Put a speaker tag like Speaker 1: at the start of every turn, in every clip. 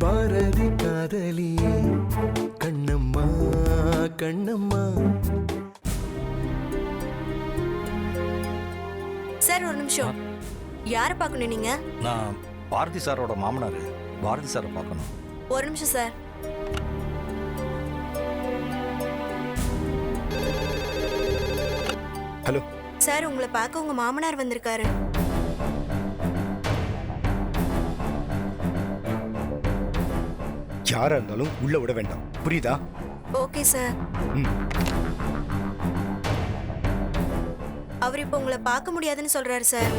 Speaker 1: பாரதி காதலியே கண்ணம்மா கண்ணம்மா.
Speaker 2: சார் ஒரு நிமிஷம். யாரை பார்க்கணும் நீங்க?
Speaker 3: நான் பாரதி சாரோட மாமனார், பாரதி சாரை பார்க்கணும்.
Speaker 2: ஒரு நிமிஷம் சார்.
Speaker 1: ஹலோ
Speaker 2: சார், உங்களை பார்க்க உங்க மாமனார் வந்திருக்காரு.
Speaker 1: யாரா இருந்தாலும் உள்ள விட வேண்டாம், புரியுதா?
Speaker 2: Okay sir. அவர் இப்போ உங்களை பார்க்க முடியாதுன்னு சொல்றாரு சார்.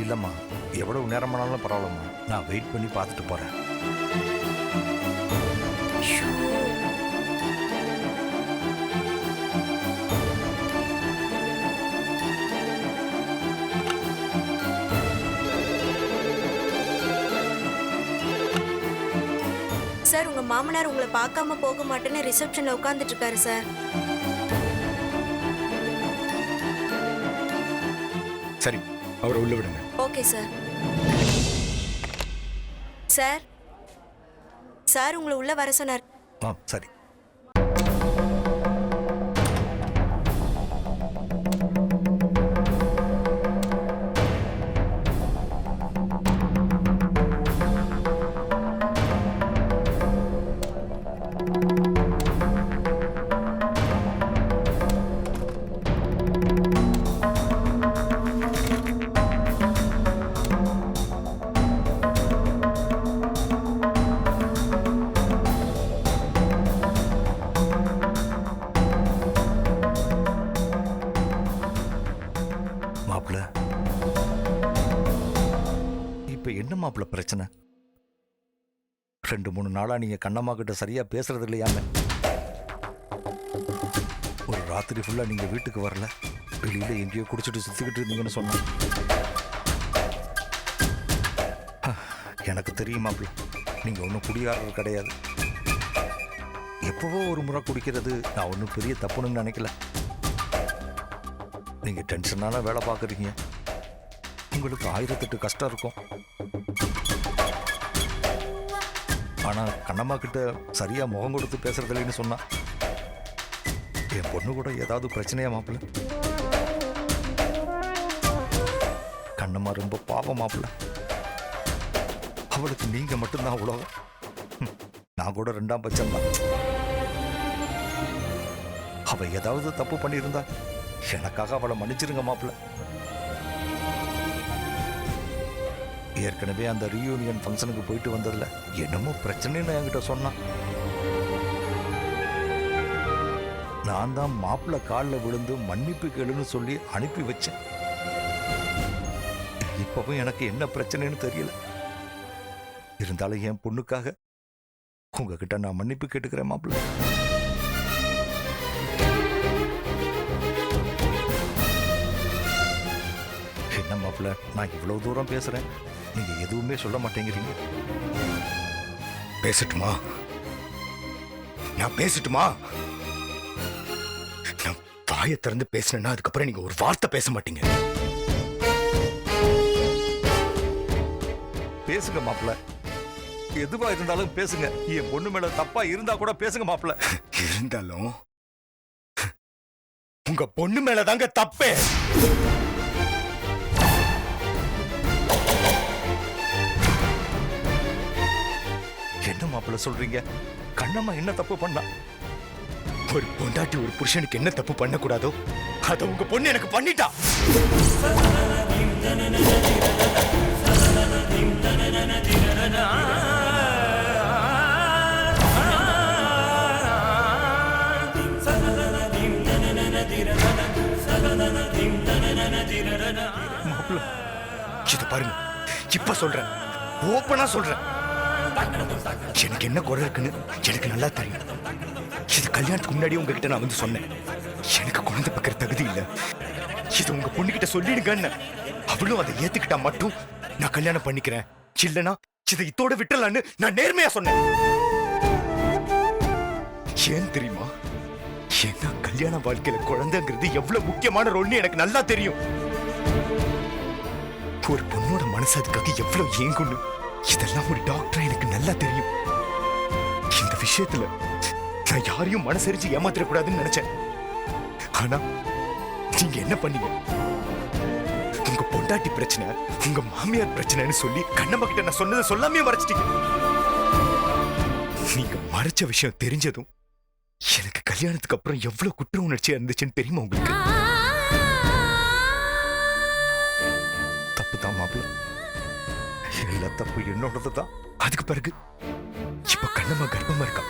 Speaker 3: இல்லைம்மா, எவ்வளவு நேரமானாலும் பரவாயில்லம்மா, நான் வெயிட் பண்ணி பார்த்துட்டு போகிறேன்.
Speaker 2: சார், உங்க மாமனார் உங்களை பார்க்காம போக மாட்டேன்னு ரிசப்ஷன்ல உட்கார்ந்துட்டு இருக்காரு சார்.
Speaker 1: சரி, அவரை உள்ள விடுங்க.
Speaker 2: Okay sir. சார், சார் உங்களை உள்ள வர சொன்னார்.
Speaker 3: சரி. மாப்பிள்ள, இப்ப என்ன மாப்பிள்ள பிரச்சனை? 2-3 நாளா நீங்க கண்ணம்மா கிட்ட சரியா பேசுறது இல்லையாங்க? ஒரு ராத்திரி ஃபுல்லா நீங்க வீட்டுக்கு வரல, வெளியில எங்கேயோ குடிச்சிட்டு சுத்திக்கிட்டு இருந்தீங்கன்னு சொன்னேன். எனக்கு தெரியும் மாப்பிள்ள, நீங்க ஒன்றும் குடிகாரர் கிடையாது. எப்பவோ ஒரு முறை குடிக்கிறது நான் ஒன்றும் பெரிய தப்புன்னு நினைக்கல. நீங்க டென்ஷனான வேலை பார்க்குறீங்க, உங்களுக்கு 1008 கஷ்டம் இருக்கும். ஆனா கண்ணம்மா கிட்ட சரியா முகம் கொடுத்து பேசுறது இல்லைன்னு சொன்னா என் பொண்ணு கூட ஏதாவது பிரச்சனையா மாப்பிள்ள? கண்ணம்மா ரொம்ப பாவம் மாப்பிள்ள, அவளுக்கு நீங்க மட்டும்தான் உலகம். நான் கூட 2ஆம் பட்சம் தான். அவ ஏதாவது தப்பு பண்ணியிருந்தா எனக்காக அவளை மன்னிச்சிருங்க மாப்பிள்ள. ஏற்கனவே அந்த ரீயூனியன் ஃபங்க்ஷனுக்கு போயிட்டு வந்ததுல என்னமோ பிரச்சனைன்னு என்கிட்ட சொன்னான். நான் தான் மாப்பிள்ள காலில் விழுந்து மன்னிப்பு கேளுன்னு சொல்லி அனுப்பி வச்சேன். இப்பவும் எனக்கு என்ன பிரச்சனைன்னு தெரியல. இருந்தாலும் என் பொண்ணுக்காக உங்ககிட்ட நான் மன்னிப்பு கேட்டுக்கிறேன் மாப்பிள்ள. என்ன மாப்பிள்ள, நான் இவ்வளவு தூரம் பேசுறேன், நீங்க எதுவுமே சொல்ல மாட்டேங்கிறீங்க.
Speaker 1: பேசட்டுமா? நான் பேசட்டுமா? நான் வாயை திறந்து பேசினேன்னா அதுக்கப்புறம் நீங்க ஒரு வார்த்தை பேச மாட்டீங்க.
Speaker 3: பேசுங்க மாப்பிள்ள, எதுவா இருந்தாலும் பேசுங்க. என் பொண்ணு மேல தப்பா இருந்தா கூட பேசுங்க மாப்பிள்ள.
Speaker 1: இருந்தாலும் உங்க பொண்ணு மேலதாங்க தப்பே.
Speaker 3: என்ன மாப்பிள்ள சொல்றீங்க? கண்ணம்மா என்ன தப்பு பண்ணா?
Speaker 1: ஒரு பொண்டாட்டி ஒரு புருஷனுக்கு என்ன தப்பு பண்ணக்கூடாதோ அதை உங்க பொண்ணு எனக்கு பண்ணிட்டா. இத பாருங்க, இப்ப சொல்றேன், ஓப்பனா சொல்றேன், எனக்கு என்ன குறை இருக்குன்னு எனக்கு நல்லா தெரியும். இது கல்யாணத்துக்கு முன்னாடி உங்ககிட்ட நான் வந்து சொன்னேன், எனக்கு குழந்தை பக்கிற தகுதி இல்ல, இது உங்க பொண்ணுகிட்ட சொல்லிடுங்கன்னு. அவளும் அதை ஏத்துக்கிட்டா மட்டும் நான் கல்யாணம் பண்ணிக்கிறேன், இல்லனா இதை இதோட விட்டுறலான்னு நான் நேர்மையா சொன்னேன். ஏன் தெரியுமா? ஏன்னா கல்யாண வாழ்க்கையில குழந்தைங்கிறது எவ்வளவு முக்கியமான ரோல்னு எனக்கு நல்லா தெரியும். ஒரு பொண்ணோட மனசு அதுக்காக எவ்வளவு ஏங்குன்னு இதெல்லாம் ஒரு டாக்டரா எனக்கு நல்லா தெரியும். இந்த விஷயத்துல நான் யாரையும் மனசரிச்சு ஏமாத்திடக்கூடாதுன்னு நினைச்சேன். ஆனா நீங்க என்ன பண்ணீங்க? உங்க பொண்டாட்டி பிரச்சனை, உங்க மாமியார் பிரச்சனைன்னு சொல்லி கண்ணம்மா கிட்ட நான் சொன்னதை சொல்லாமே மறைச்சிட்டீங்க. நீங்க மறைச்ச விஷயம் தெரிஞ்சதும் எனக்கு கல்யாணத்துக்கு அப்புறம் எவ்வளவு குற்ற உணர்ச்சியா இருந்துச்சுன்னு தெரியுமா உங்களுக்கு?
Speaker 3: தப்புதான் மாப்பிள்ள, எல்லா தப்பு என்னோடதுதான்.
Speaker 1: அதுக்கு பிறகு இப்ப கண்ணம்மா கர்ப்பமா இருக்கா.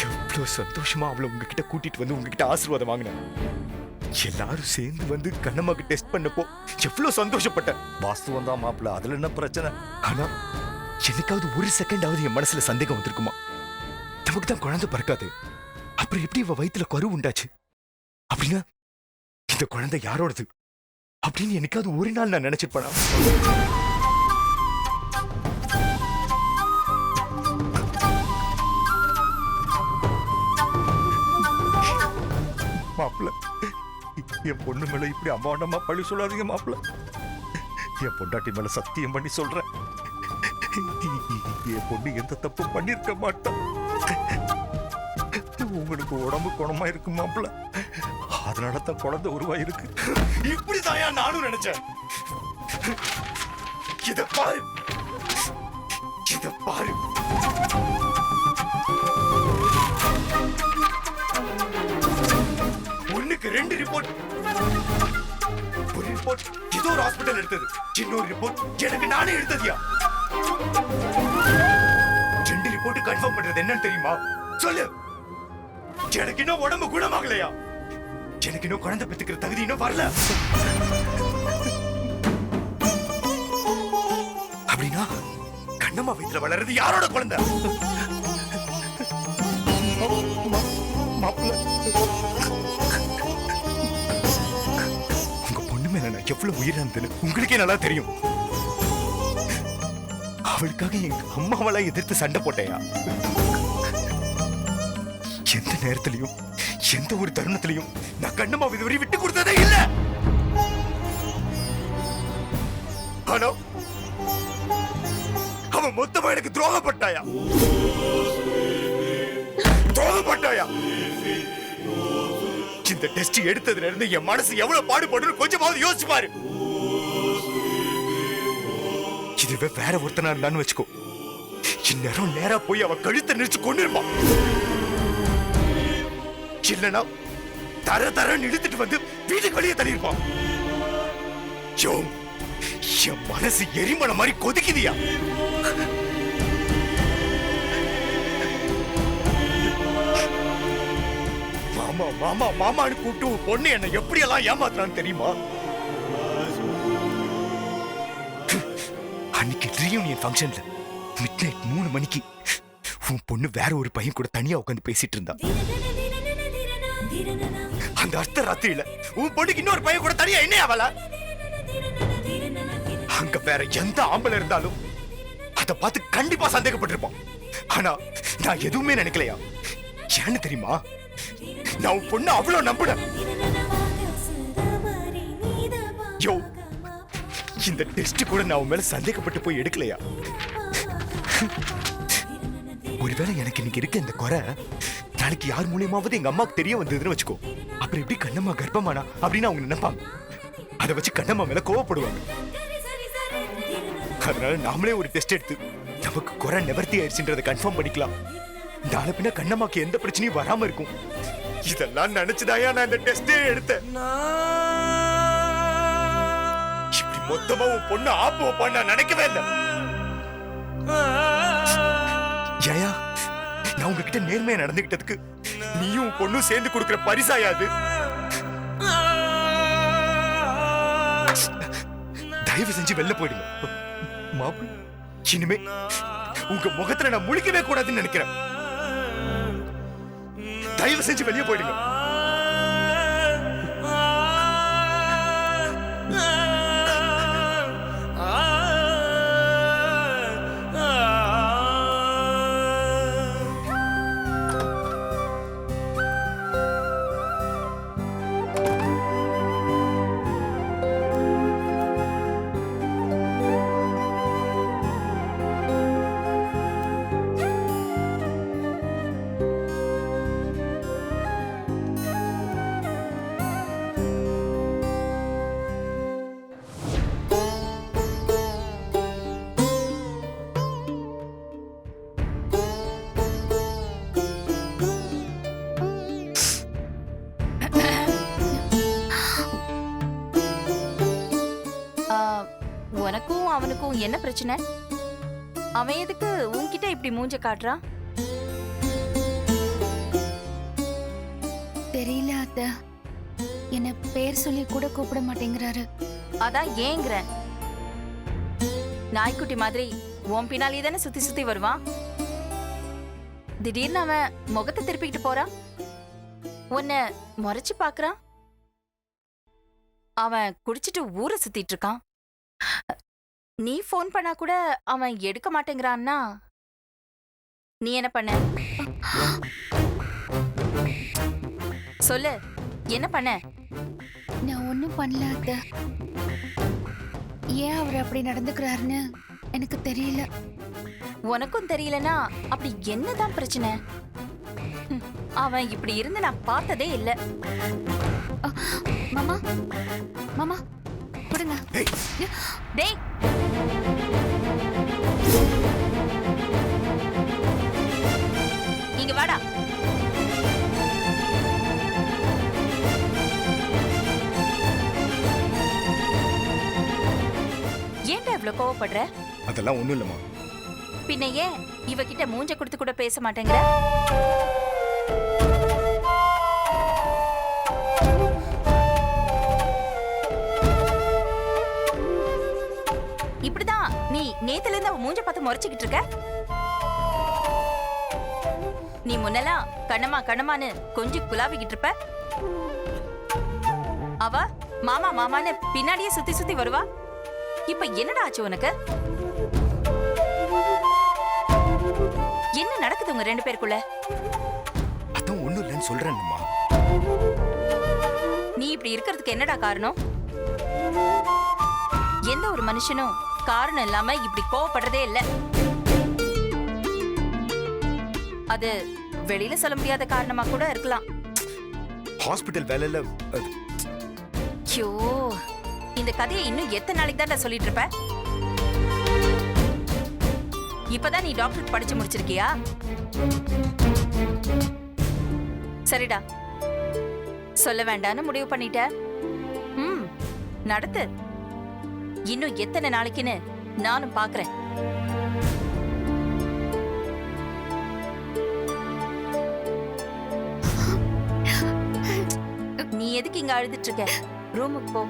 Speaker 1: எவ்வளவு சந்தோஷமா அவளை உங்ககிட்ட கூட்டிட்டு வந்து உங்ககிட்ட ஆசீர்வாதம் வாங்கினேன். எல்லாரும் சேர்ந்து வந்து கண்ணம்மாக்கு டெஸ்ட் பண்ணப்போ எவ்வளவு சந்தோஷப்பட்டேன்.
Speaker 3: வாஸ்துவம் தான் மாப்பிள்ள, அதுல என்ன பிரச்சனை?
Speaker 1: ஆனா என்னைக்காவது ஒரு செகண்டாவது என் மனசுல சந்தேகம் வந்திருக்குமா? நமக்கு தான் குழந்தை பிறக்காது, அப்புறம் எப்படி இவ வயித்துல கரு உண்டாச்சு? அப்படின்னா இந்த குழந்தை யாரோடது அப்படின்னு என்னைக்காவது ஒரு நாள் நான் நினைச்சிருப்பேனா?
Speaker 3: மாப்பிள்ள, என் பொண்ணு மேல இப்படி அம்மாண்டமா பழி சொல்லாதீங்க மாப்பிள்ள. என் பொண்டாட்டி மேல சத்தியம் பண்ணி சொல்றேன், என் பொண்ணு எந்த தப்பு பண்ணிருக்க மாட்டான். உங்களுக்கு உடம்பு குணமா இருக்கு மாப்பிள்ள, அதனால தான் குழந்தை உருவாயிருக்கு.
Speaker 1: இப்படிதான் நானும் நினைச்சேன். இத பாரு, இத பாரு. ஒண்ணுக்கு 2 ரிப்போர்ட். ஒரு ரிப்போர்ட் ஏதோ ஒரு ஹாஸ்பிடல் எடுத்தது, இன்னொரு ரிப்போர்ட் எனக்கு நானே எடுத்ததியா? 2 ரிப்போர்ட் கன்ஃபார்ம் பண்றது என்னன்னு தெரியுமா? சொல்லு. எனக்கு இன்னும் உடம்பு குணமாகலையா? எனக்கு இன்னும் குழந்தை பெத்துக்கிற தகுதி இன்னும் வரல. அப்படின்னா கண்ணம்மா வயித்துல வளர்றது யாரோட குழந்தை? உங்க பொண்ணு மேல நான் எவ்வளவு உயிரானதுன்னு உங்களுக்கே நல்லா தெரியும். அவளுக்காக எங்க அம்மாவெல்லாம் எதிர்த்து சண்டை போட்டேயா? எந்த நேரத்திலையும் எந்த ஒரு தருணத்திலையும் நான் கண்ணம்மா இதுவரை விட்டு கொடுத்ததே இல்ல. ஆனா அவன் மொத்தமா எனக்கு துரோகப்பட்டாயா? துரோகப்பட்டாயா? இந்த டெஸ்ட் எடுத்ததுல இருந்து என் மனசு எவ்வளவு பாடுபடும் கொஞ்சமாவது யோசிச்சு பாரு. இதுவே வேற ஒருத்தனா இருந்தான்னு வச்சுக்கோ, இந்நேரம் நேரா போய் அவன் கழுத்தை நெரிச்சு கொண்டு இருப்பான். இல்லனா தர தரன்னு இழுத்துட்டு வந்து வீட்டுக்கு வெளியே தள்ளியிருப்பான். என் மனசு எரிமலை மாதிரி கொதிக்குதியா? மாமா மாமா மாமான்னு கூப்பிட்டு உன் பொண்ணு என்ன எப்படி எல்லாம் ஏமாத்துறான்னு தெரியுமா? அன்னைக்கு ரீயூனியன் ஃபங்க்ஷன்ல மிட்நைட் 3 மணிக்கு உன் பொண்ணு வேற ஒரு பையன் கூட தனியா உட்காந்து பேசிட்டு இருந்தா. அந்த அர்த்த ராத்திரியில உன் பொண்ணுக்கு இன்னொரு பையன் கூட தனியா என்ன ஆவல? அங்க வேற எந்த ஆம்பளை இருந்தாலும் அத பார்த்து கண்டிப்பா சந்தேகப்பட்டிருப்பான். ஆனா நான் எதுவுமே நினைக்கலையா? ஏன்னு தெரியுமா? நான் உன் பொண்ணு அவ்வளவு நம்பினேன். யோ, இந்த டெஸ்ட் கூட நான் உன் மேல சந்தேகப்பட்டு போய் எடுக்கலையா? ஒருவேளை எனக்கு இன்னைக்கு இருக்க இந்த குறை நாளைக்கு யார் மூலியமாவது எங்க அம்மாவுக்கு தெரிய வந்ததுன்னு வச்சுக்கோ, அப்புறம் எப்படி கண்ணம்மா கர்ப்பமானா அப்படின்னு அவங்க நினைப்பாங்க. அதை வச்சு கண்ணம்மா மேல கோவப்படுவாங்க. அதனால நாமளே ஒரு டெஸ்ட் எடுத்து நமக்கு குறை நிவர்த்தி ஆயிடுச்சுன்றதை கன்ஃபார்ம் பண்ணிக்கலாம். நாளை பின்ன கண்ணம்மாக்கு எந்த பிரச்சனையும் வராம இருக்கும். இதெல்லாம் நினைச்சுதாயா நான் இந்த டெஸ்டே எடுத்தேன். இப்படி மொத்தமா உன் பொண்ணு ஆப்பு வைப்பான்னு நான் நினைக்கவே இல்லை. ஜயா, நான் உங்ககிட்ட நேர்மையா நடந்துகிட்டதுக்கு நீயும் பொண்ணும் சேர்ந்து கொடுக்கிற பரிசாயாது? தயவு செஞ்சு வெளில போயிடுங்க மாப்பிள்ளை. இனிமே உங்க முகத்துல நான் முழிக்கவே கூடாதுன்னு நினைக்கிறேன். தயவு செஞ்சு வெளியே போயிடுங்க.
Speaker 4: உனக்கும் அவனுக்கும் என்ன பிரச்சனை? அவன் எதுக்கு உன்கிட்ட இப்படி மூஞ்ச காட்டுறான்?
Speaker 5: தெரியல அத்தை. என்ன பேர் சொல்லி கூட கூப்பிட மாட்டேங்கிறாரு.
Speaker 4: அதான் ஏங்குற. நாய்க்குட்டி மாதிரி உன் பின்னாலே தானே சுத்தி சுத்தி வருவான். திடீர்னு அவன் முகத்தை திருப்பிக்கிட்டு போறான், உன்னை முறைச்சு பாக்குறான். அவன் குடிச்சிட்டு ஊரை சுத்திட்டு இருக்கான். நீ போன் பண்ணா கூட அவன் எடுக்க மாட்டேங்கிறான்னா நீ என்ன பண்ண? சொல்லு, என்ன பண்ண?
Speaker 5: நான் ஒன்னும் பண்ணல அத்தை. ஏன் அவர் அப்படி நடந்துக்கிறாருன்னு எனக்கு தெரியல.
Speaker 4: உனக்கும் தெரியலனா அப்படி என்னதான் பிரச்சனை? அவன் இப்படி இருந்து நான் பார்த்ததே இல்ல.
Speaker 5: மாமா மாமா கொடுங்க.
Speaker 4: டேய், இங்க வாடா. ஏன்டா இவ்ளோ கோவப்படுற?
Speaker 1: அதெல்லாம் ஒண்ணும் இல்லம்மா.
Speaker 4: பின்ன ஏன் இவகிட்ட மூஞ்ச கொடுத்து கூட பேச மாட்டேங்கிற? இப்படிதான் நீ நேத்துல இருந்து அவ மூஞ்ச பார்த்து முறைச்சுக்கிட்டு இருக்க? நீ முன்னெல்லாம் கண்ணமா கண்ணமான்னு கொஞ்சம் குலாவிக்கிட்டு இருப்ப. அவ மாமா மாமான்னு பின்னாடியே சுத்தி சுத்தி வருவா. இப்ப என்னடா ஆச்சு உனக்கு? என்ன நடக்குது உங்க ரெண்டு பேருக்குள்ள?
Speaker 1: அதான் ஒண்ணும் இல்லைன்னு சொல்றேன்மா.
Speaker 4: நீ இப்படி இருக்கிறதுக்கு என்னடா காரணம்? எந்த ஒரு மனுஷனும் காரணம் இல்லாம இப்படி கோவப்படுறதே இல்ல. அது வெளியில சொல்ல முடியாத காரணமா கூட இருக்கலாம்.
Speaker 1: ஹாஸ்பிடல் வேலையில
Speaker 4: ஐயோ, இந்த கதையை இன்னும் எத்தனை நாளைக்கு தான் சொல்லிட்டு இருப்ப? இப்பதான் நீ டாக்டருக்கு படிச்சு முடிச்சிருக்கியா? சரிடா, சொல்ல வேண்டான்னு முடிவு பண்ணிட்ட. நடத்து. இன்னும் எத்தனை நாளைக்குன்னு நானும் பாக்குறேன். நீ எதுக்கு இங்க அழுதுட்டு இருக்க? ரூமுக்கு போ.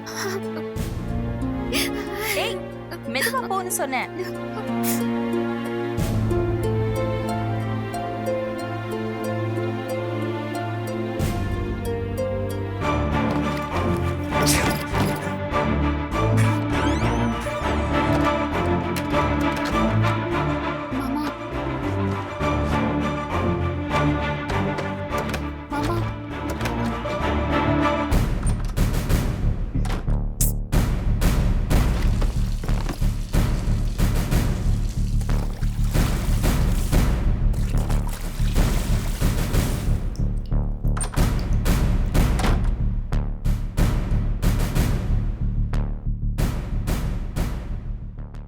Speaker 4: ஏய், மெதுவா போன்னு சொன்னேன்.
Speaker 5: மாமா மாமா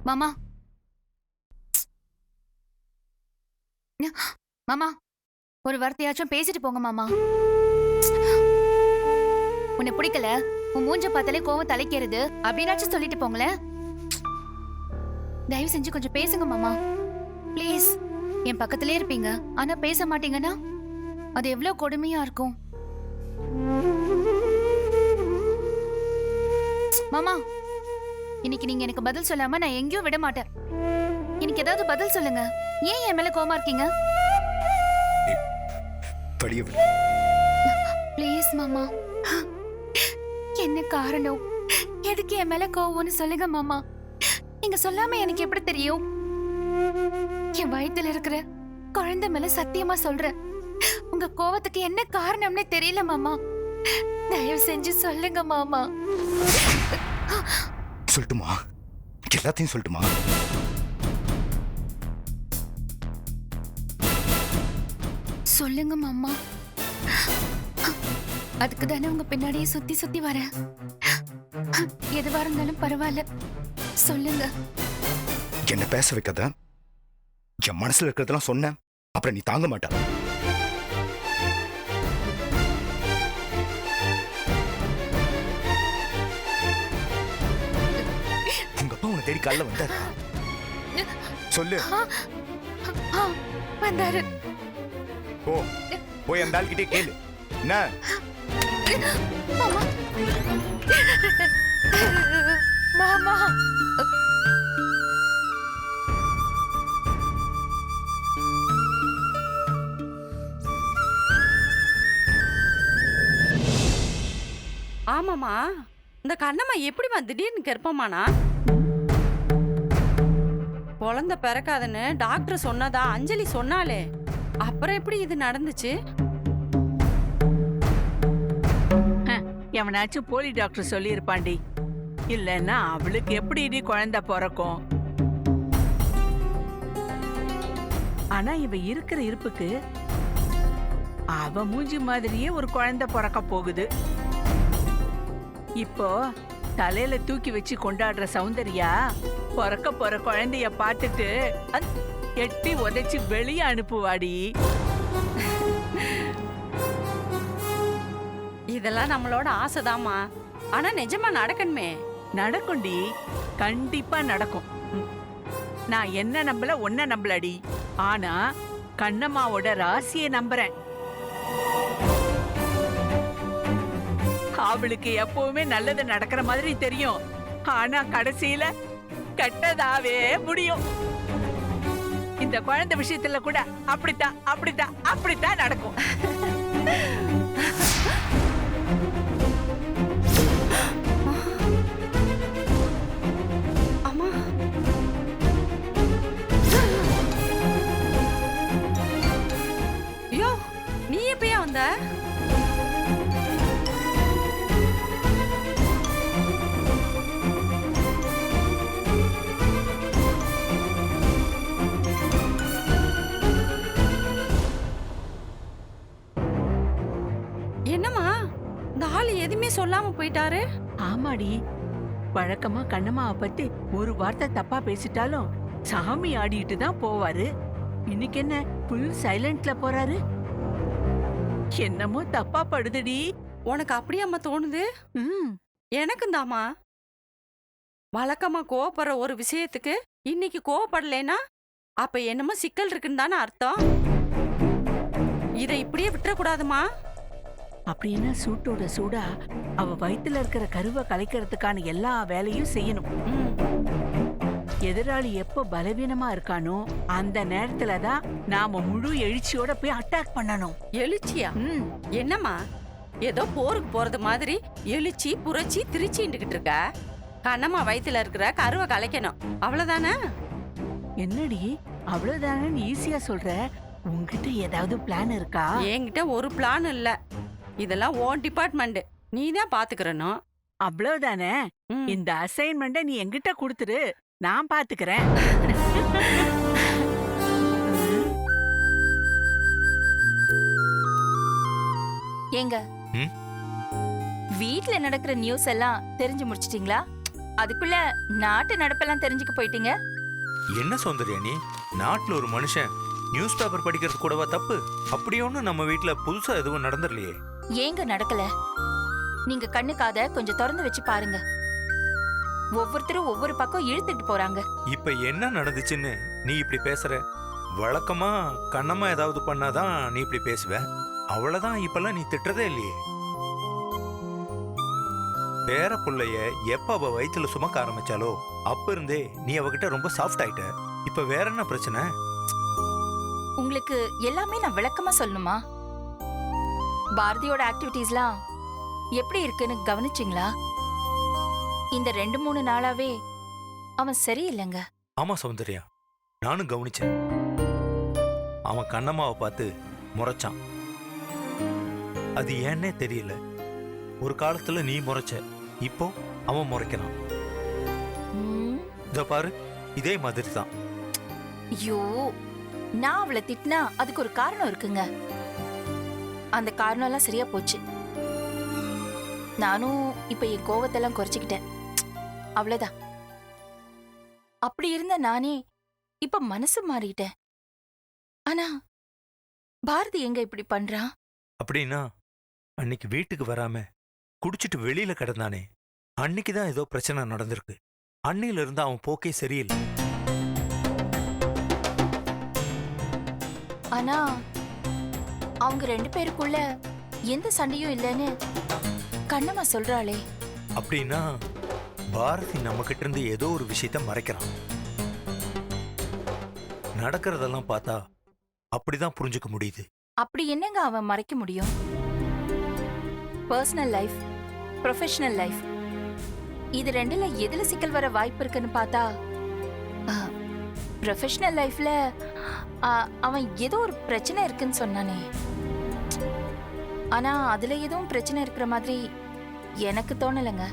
Speaker 5: மாமா மாமா ஒரு வார்த்தையாச்சும் பேசிட்டு போங்க மாமா. உன்னை பிடிக்கல, உன் மூஞ்ச பார்த்தாலே கோவம் தலைக்கிறது அப்படின்னாச்சும் சொல்லிட்டு போங்களேன். தயவு செஞ்சு கொஞ்சம் பேசுங்க மாமா ப்ளீஸ். என் பக்கத்திலே இருப்பீங்க, ஆனா பேச மாட்டீங்கன்னா அது எவ்வளவு கொடுமையா இருக்கும். மாமா, இன்னைக்கு நீங்க எனக்கு பதில் சொல்லாம நான் எங்கேயும் விட மாட்டேன். எனக்கு ஏதாவது பதில் சொல்லுங்க. ஏன் என் மேல கோவமா இருக்கீங்க? ப்ளீஸ் மாமா, என்ன காரணம்? எதுக்கு என் மேல கோவம்னு சொல்லுங்க மாமா. நீங்க சொல்லாம எனக்கு எப்படி தெரியும்? என் வயித்துல இருக்கிற குழந்தை மேல சத்தியமா சொல்றேன், உங்க கோவத்துக்கு என்ன காரணம்னே தெரியல மாமா. தயவு செஞ்சு சொல்லுங்க மாமா.
Speaker 1: சொல்லட்டுமா? எல்லாத்தையும் சொல்லட்டுமா?
Speaker 5: சொல்லுங்க மாமா. அதுக்கு தானே உங்க பின்னாடியே சுத்தி சுத்தி வரேன். எதுவா இருந்தாலும் பரவாயில்ல, சொல்லுங்க.
Speaker 1: என்ன பேச வைக்காத. என் மனசுல இருக்கிறதெல்லாம் சொன்னேன், அப்புறம் நீ தாங்க மாட்ட. உங்க அப்பா உன்னை தேடி இன்னைக்கு காலைல வந்தாரா? சொல்லு.
Speaker 5: ஆ, வந்தாரு.
Speaker 1: ஓ, போய் அந்த ஆள்கிட்டே கேளு. என்ன?
Speaker 5: மாமா. மாமா.
Speaker 6: ஆமாமா, இந்த கண்ணம்மா எப்படிமா திடீர்னு கர்ப்பமானா? குழந்தை பிறக்காதுன்னு டாக்டர் சொன்னதா அஞ்சலி சொன்னாலே, அப்புறம் எப்படி இது நடந்துச்சு?
Speaker 7: எவனாச்சும் போலி டாக்டர் சொல்லி இருப்பாண்டி. இல்லன்னா அவளுக்கு எப்படி இடி குழந்தை பிறக்கும்? ஆனா இவ இருக்கிற இருப்புக்கு அவ மூஞ்சி மாதிரியே ஒரு குழந்தை பிறக்க போகுது. இப்போ தலையில தூக்கி வச்சு கொண்டாடுற சௌந்தர்யா பிறக்க போற குழந்தைய பார்த்துட்டு எட்டி உதைச்சு வெளியே அனுப்புவாடி.
Speaker 6: இதெல்லாம் நம்மளோட ஆசைதாம்மா. ஆனா நிஜமா நடக்கணுமே.
Speaker 7: நடக்கும்டி, கண்டிப்பா நடக்கும். நான் என்ன நம்பல ஒன்ன நம்பலடி. ஆனா கண்ணம்மாவோட ராசியை நம்புறேன். அவளுக்கு எப்பவுமே நல்லது நடக்கிற மாதிரி தெரியும். ஆனா கடைசியில கெட்டதாவே முடியும். இந்த குழந்தை விஷயத்துல கூட அப்படித்தான் நடக்கும்.
Speaker 6: அம்மா, ஐயோ, நீ எப்பயா வந்த? என்னம்மா, இந்த ஆள் எதுவுமே சொல்லாம போயிட்டாரு?
Speaker 7: ஆமாடி, வழக்கமா கண்ணம்மாவை பத்தி ஒரு வார்த்தை தப்பா பேசிட்டாலும் சாமி ஆடிட்டு தான் போவாரு. இன்னைக்கு என்ன புல் சைலண்ட்ல போறாரு? என்னமோ தப்பா படுதுடி.
Speaker 6: உனக்கு அப்படியாம்மா தோணுது?
Speaker 7: ம்,
Speaker 6: எனக்கும் தாமா. வழக்கமா கோவப்படுற ஒரு விஷயத்துக்கு இன்னைக்கு கோவப்படலைன்னா அப்ப என்னமோ சிக்கல் இருக்குன்னு தானே அர்த்தம். இதை இப்படியே விட்டுறக்கூடாதுமா.
Speaker 7: அப்படின்னா சூட்டோட சூடா அவ வயித்துல இருக்கிற கருவை கலைக்கிறதுக்கான எல்லா வேலையும் செய்யணும்.
Speaker 6: ம்.
Speaker 7: எதிராளி எப்ப பலவீனமா இருக்கானோ அந்த நேரத்துல தான் நாம முழு எழுச்சியோட போய் அட்டாக் பண்ணணும்.
Speaker 6: எழுச்சியா?
Speaker 7: ம்,
Speaker 6: என்னம்மா, ஏதோ போருக்கு போறது மாதிரி எழுச்சி புரட்சி திருச்சின்னுகிட்டு இருக்க. கண்ணம்மா வயித்துல இருக்கிற கருவை கலைக்கணும், அவ்வளவுதானே?
Speaker 7: என்னடி அவ்வளவுதானே ஈஸியா சொல்ற? உன்கிட்ட ஏதாவது பிளான் இருக்கா?
Speaker 6: என்கிட்ட ஒரு பிளான் இல்ல. இதெல்லாம் ஓன் டிபார்ட்மெண்ட், நீ தான் பாத்துக்கிறனும்.
Speaker 7: அவ்வளவுதானே?
Speaker 6: ம்.
Speaker 7: இந்த அசைன்மெண்ட நீ என்கிட்ட கொடுத்துரு, நான் பாத்துக்கிறேன்.
Speaker 4: ஏங்க
Speaker 1: ம்?
Speaker 4: வீட்ல நடக்கிற நியூஸ் எல்லாம் தெரிஞ்சு முடிச்சிட்டீங்களா? அதுக்குள்ள நாட்டு நடப்பெல்லாம் தெரிஞ்சுக்க போயிட்டீங்க.
Speaker 8: என்ன சௌந்தர்யா நீ? நாட்டுல ஒரு மனுஷன் நியூஸ் பேப்பர் படிக்கிறது கூடவா தப்பு? அப்படி ஒண்ணும் நம்ம வீட்ல புதுசா எதுவும் நடந்துடலையே.
Speaker 4: ஏங்க நடக்கல? நீங்க கண்ணு காத கொஞ்சம் திறந்து வச்சு பாருங்க. ஒவ்வொருத்தரும் ஒவ்வொரு பக்கம் இழுத்துட்டு போறாங்க.
Speaker 8: இப்ப என்ன நடந்துச்சுன்னு நீ இப்படி பேசுற? வழக்கமா கண்ணம்மா ஏதாவது பண்ணாதான் நீ இப்படி பேசுவ. அவ்வளவுதான், இப்பெல்லாம் நீ திட்டுறதே இல்லையே. பேர புள்ளைய எப்ப அவ வயித்துல சுமக்க ஆரம்பிச்சாலோ அப்ப இருந்தே நீ அவகிட்ட ரொம்ப சாஃப்ட் ஆயிட்ட. இப்ப வேற என்ன பிரச்சனை?
Speaker 4: உங்களுக்கு எல்லாமே நான் விளக்கமா சொல்லணுமா? பாரதியோட ஆக்டிவிட்டீஸ்லாம் எப்படி இருக்குன்னு கவனிச்சிங்களா? இந்த 2-3 நாளாவே அவன் சரியில்லைங்க.
Speaker 8: ஆமா சௌந்தர்யா, நானும் கவனிச்சேன். அவன் கண்ணம்மாவை பார்த்து முறைச்சான். அது ஏன்னே தெரியல. ஒரு காலத்துல நீ முறைச்ச, இப்போ அவன் முறைக்கிறான்.
Speaker 4: ம்,
Speaker 8: இத பாரு, இதே மாதிரி தான்.
Speaker 4: ஐயோ, நான் அவளை திட்டினா அதுக்கு ஒரு காரணம் இருக்குங்க. அந்த காரணம் எல்லாம் சரியா போச்சு. நானும் இப்ப என் கோவத்தெல்லாம் குறைச்சிக்கிட்டேன். அவ்வளவுதான். அப்படி இருந்த நானே இப்ப மனசு மாறிட்டேன். ஆனா பாரதி எங்க இப்படி பண்றான்?
Speaker 8: அப்படின்னா அன்னைக்கு வீட்டுக்கு வராம குடிச்சிட்டு வெளியில கிடந்தானே, அன்னைக்குதான் ஏதோ பிரச்சனை நடந்திருக்கு. அன்னையில இருந்து அவன் போக்கே சரியில்லை.
Speaker 4: ஆனா அவங்க 2 பேருக்குள்ள எந்த சண்டையும் இல்லைன்னு கண்ணம்மா சொல்றாளே.
Speaker 8: அப்படின்னா பாரதி நம்ம கிட்ட இருந்து ஏதோ ஒரு விஷயத்த மறைக்கிறான். நடக்கிறதெல்லாம் பார்த்தா அப்படிதான் புரிஞ்சுக்க முடியுது.
Speaker 4: அப்படி என்னங்க அவன் மறைக்க முடியும்? பர்சனல் லைஃப், ப்ரொஃபஷனல் லைஃப், இது ரெண்டுல எதுல சிக்கல் வர வாய்ப்பு இருக்குன்னு பார்த்தா ப்ரொஃபஷனல் லைஃப்ல அவன் ஏதோ ஒரு பிரச்சனை இருக்குன்னு சொன்னானே. ஆனா அதுல எதுவும் பிரச்சனை இருக்கிற மாதிரி எனக்கு தோணலைங்க.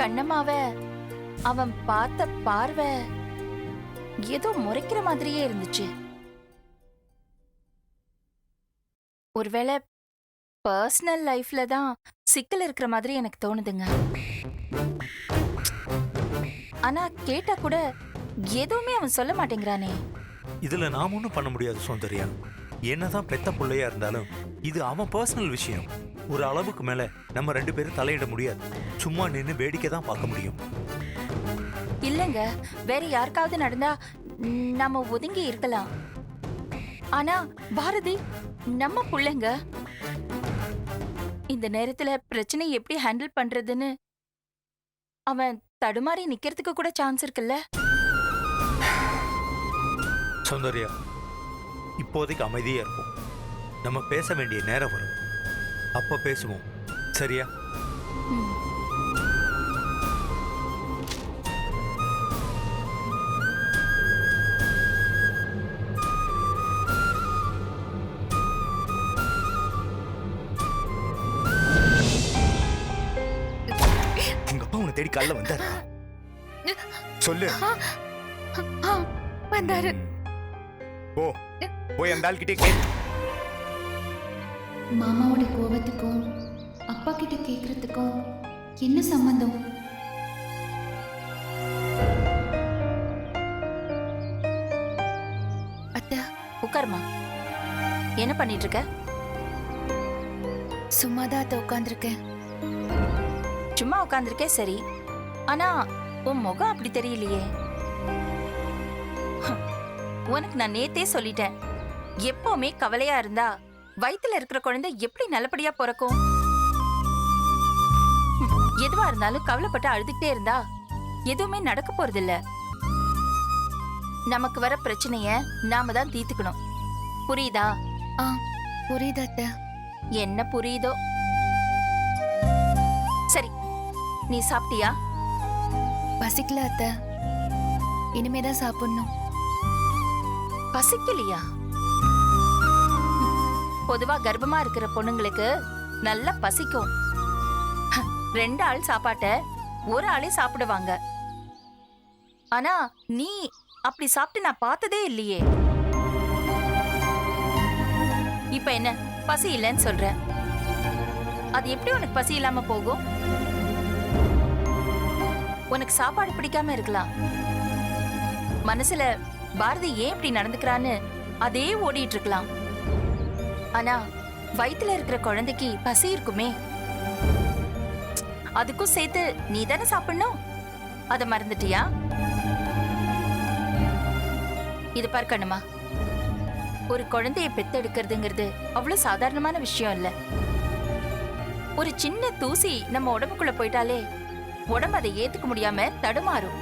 Speaker 4: கண்ணம்மாவ அவன் பார்த்த பார்வை ஏதோ முறைக்கிற மாதிரியே இருந்துச்சு. ஒருவேளை பர்சனல் லைஃப்ல தான் சிக்கல் இருக்கிற மாதிரி எனக்கு தோணுதுங்க. ஆனா கேட்டா கூட எதுவுமே அவன் சொல்ல மாட்டேங்கிறானே.
Speaker 8: இதுல நாம ஒன்றும் பண்ண முடியாது சௌந்தர்யா. என்னதான் பெத்த பிள்ளையா இருந்தாலும் இது அவன் பர்சனல் விஷயம். ஒரு அளவுக்கு மேல நம்ம 2 பேரும் தலையிட முடியாது. சும்மா நின்று வேடிக்கை தான் பார்க்க முடியும்.
Speaker 4: இல்லங்க, வேற யாருக்காவது நடந்தா நாம ஒதுங்கி இருக்கலாம். ஆனா பாரதி நம்ம புள்ளைங்க. இந்த நேரத்துல பிரச்சனை எப்படி ஹேண்டில் பண்றதுன்னு அவன் தடுமாறி நிக்கிறதுக்கு கூட சான்ஸ் இருக்குல்ல.
Speaker 8: சௌந்தர்யா, இப்போதைக்கு அமைதியா இருப்போம். நம்ம பேச வேண்டிய நேரம் வரும், அப்ப பேசுவோம். சரியா?
Speaker 4: ம்.
Speaker 1: உங்க அப்பா உன்னை தேடி காலைல வந்தாரா? சொல்லு.
Speaker 5: வந்தாரு.
Speaker 1: போய் அந்த ஆள்கிட்டே கேள்.
Speaker 5: மாமாவோட கோபத்துக்கும் அப்பா கிட்ட கேக்குறதுக்கும் என்ன சம்பந்தம்? அத்தை,
Speaker 4: உட்காருமா. என்ன பண்ணிட்டு இருக்க?
Speaker 5: சும்மாதான் அத்தை உட்காந்துருக்கேன்.
Speaker 4: சும்மா உட்காந்துருக்கே சரி. ஆனா உன் முகம் அப்படி தெரியலையே. உனக்கு நான் நேத்தே சொல்லிட்டேன், எப்பவுமே கவலையா இருந்தா வயித்துல இருக்கிற குழந்தை எப்படி நல்லபடியா பிறக்கும்? எதுவா இருந்தாலும் கவலைப்பட்டு அழுதுகிட்டே இருந்தா எதுவுமே நடக்க போறது இல்ல. நமக்கு வர பிரச்சனைய நாம தான் தீர்த்துக்கணும். புரியுதா?
Speaker 5: புரியுது அத்தை.
Speaker 4: என்ன புரியுதோ. சரி, நீ சாப்பிட்டியா?
Speaker 5: பசிக்கல அத்தை, இனிமேதான் சாப்பிடணும்.
Speaker 4: பசிக்கலையா? பொதுவா கர்ப்பமா இருக்கிற பொண்ணுங்களுக்கு நல்லா பசிக்கும். 2 ஆள் சாப்பாட்ட ஒரு ஆளே சாப்பிடுவாங்க. ஆனா நீ அப்படி சாப்பிட்டு நான் பார்த்ததே இல்லையே. இப்ப என்ன பசி இல்லைன்னு சொல்ற? அது எப்படி உனக்கு பசி இல்லாம போகும்? உனக்கு சாப்பாடு பிடிக்காம இருக்கலாம், மனசுல பாரதி ஏன் இப்படி நடந்துக்கிறான்னு அதே ஓடிட்டு இருக்கலாம். ஆனா வயித்துல இருக்கிற குழந்தைக்கு பசி இருக்குமே, அதுக்கும் சேர்த்து நீ தானே சாப்பிடணும். அத மறந்துட்டியா? இது பார் கண்ணுமா, ஒரு குழந்தைய பெத்தெடுக்கிறதுங்கிறது அவ்வளவு சாதாரணமான விஷயம் இல்ல. ஒரு சின்ன தூசி நம்ம உடம்புக்குள்ள போயிட்டாலே உடம்பு அதை ஏத்துக்க முடியாம தடுமாறும்.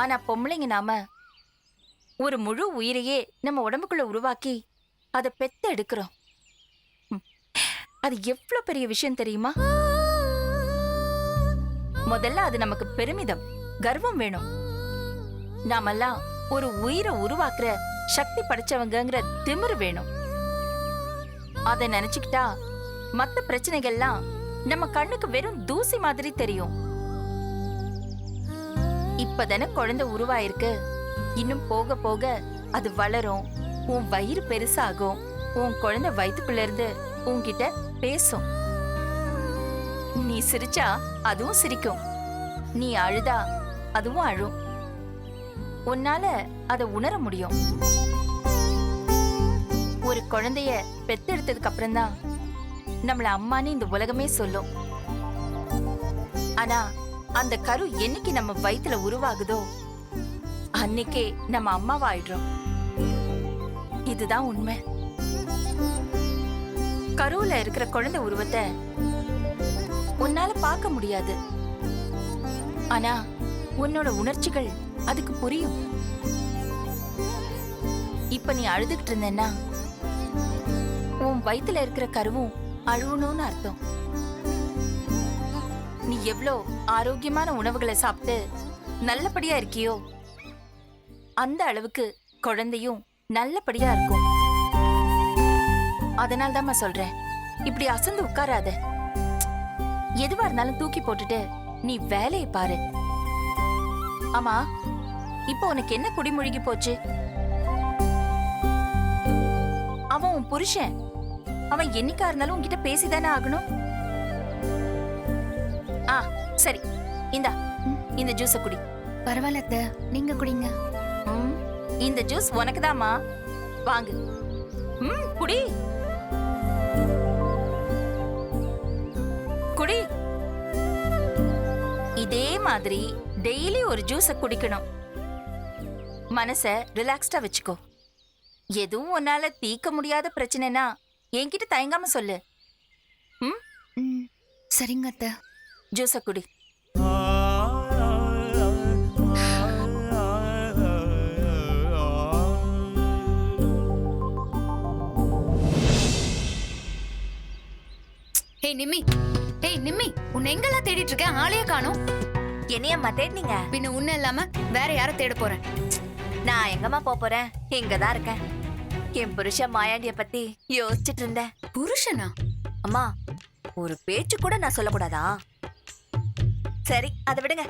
Speaker 4: ஆனா பொம்பளைங்க நாம ஒரு முழு உயிரையே நம்ம உடம்புக்குள்ள உருவாக்கி அதை பெத்த எடுக்கிறோம். அது எவ்வளவு பெரிய விஷயம் தெரியுமா? முதல்ல அது நமக்கு பெருமிதம், கர்வம் வேணும். நாமெல்லாம் ஒரு உயிரை உருவாக்குற சக்தி படைச்சவங்கங்கிற திமிரு வேணும். அதை நினைச்சுக்கிட்டா மத்த பிரச்சனைகள்லாம் நம்ம கண்ணுக்கு வெறும் தூசி மாதிரி தெரியும். இப்பதானே குழந்தை உருவாயிருக்கு, இன்னும் போக போக அது வளரும், உன் வயிறு பெருசாகும், உன் குழந்தை வயிற்றுக்குள்ள இருந்து உன்கிட்ட பேசும். நீ சிரிச்சா அதுவும் சிரிக்கும், நீ அழுதா அதுவும் அழும். உன்னால அதை உணர முடியும். ஒரு குழந்தைய பெத்தெடுத்ததுக்கு அப்புறம் தான் நம்மள அம்மான்னு இந்த உலகமே சொல்லும். ஆனா அந்த கரு என்னைக்கு நம்ம வயித்துல உருவாகுதோ அன்னைக்கே நம்ம அம்மாவா ஆயிடுறோம். இதுதான் உண்மை. கருவுல இருக்கிற குழந்தை உருவத்தை உன்னால பார்க்க முடியாது. ஆனா உன்னோட உணர்ச்சிகள் அதுக்கு புரியும். இப்ப நீ அழுதுகிட்டு இருந்தேன்னா உன் வயித்துல இருக்கிற கருவும் அழுவணும்னு அர்த்தம். நீ எவ்ளோ ஆரோக்கியமான உணவுகளை சாப்பிட்டு நல்லபடியா இருக்கியோ அந்த அளவுக்கு குழந்தையும் நல்லபடியா இருக்கும். அதனால்தான் சொல்றேன், இப்படி அசந்து உட்காராத. எதுவா இருந்தாலும் தூக்கி போட்டுட்டு நீ வேலையை பாரு. ஆமா, இப்போ உனக்கு என்ன குடிமொழிகி போச்சு? அவன் உன் புருஷன். அவன் என்னைக்கா இருந்தாலும் உன்கிட்ட பேசிதானே ஆகணும். சரி, இந்த ஜூஸ குடி.
Speaker 5: பரவாயில்ல அத்தை, நீங்க குடிங்க.
Speaker 4: இந்த ஜூஸ் உனக்குதாமா, வாங்கு. குடி குடி. இதே மாதிரி டெய்லி ஒரு ஜூஸ குடிக்கணும். மனச ரிலாக்ஸ்டா வச்சுக்கோ. எதுவும் உன்னால தீர்க்க முடியாத பிரச்சனைனா என்கிட்ட தயங்காம சொல்லு.
Speaker 5: சரிங்க அத்தை.
Speaker 4: ஜூஸ குடி.
Speaker 5: ஹேய் நிம்மி, உன்னை எங்கெல்லாம் தேடிட்டு இருக்கேன், ஆளையே காணோம்.
Speaker 2: என்னையம்மா தேடினீங்க?
Speaker 5: பின்ன உன்ன இல்லாம வேற யார தேட போறேன்?
Speaker 2: நான் எங்கம்மா போறேன், இங்கதான் இருக்கேன். என் புருஷன் மாயாண்டிய பத்தி யோசிச்சுட்டு இருந்தேன்.
Speaker 5: புருஷனா?
Speaker 2: அம்மா, ஒரு பேச்சு கூட நான் சொல்லக்கூடாதா? சரி, அதை விடுங்க.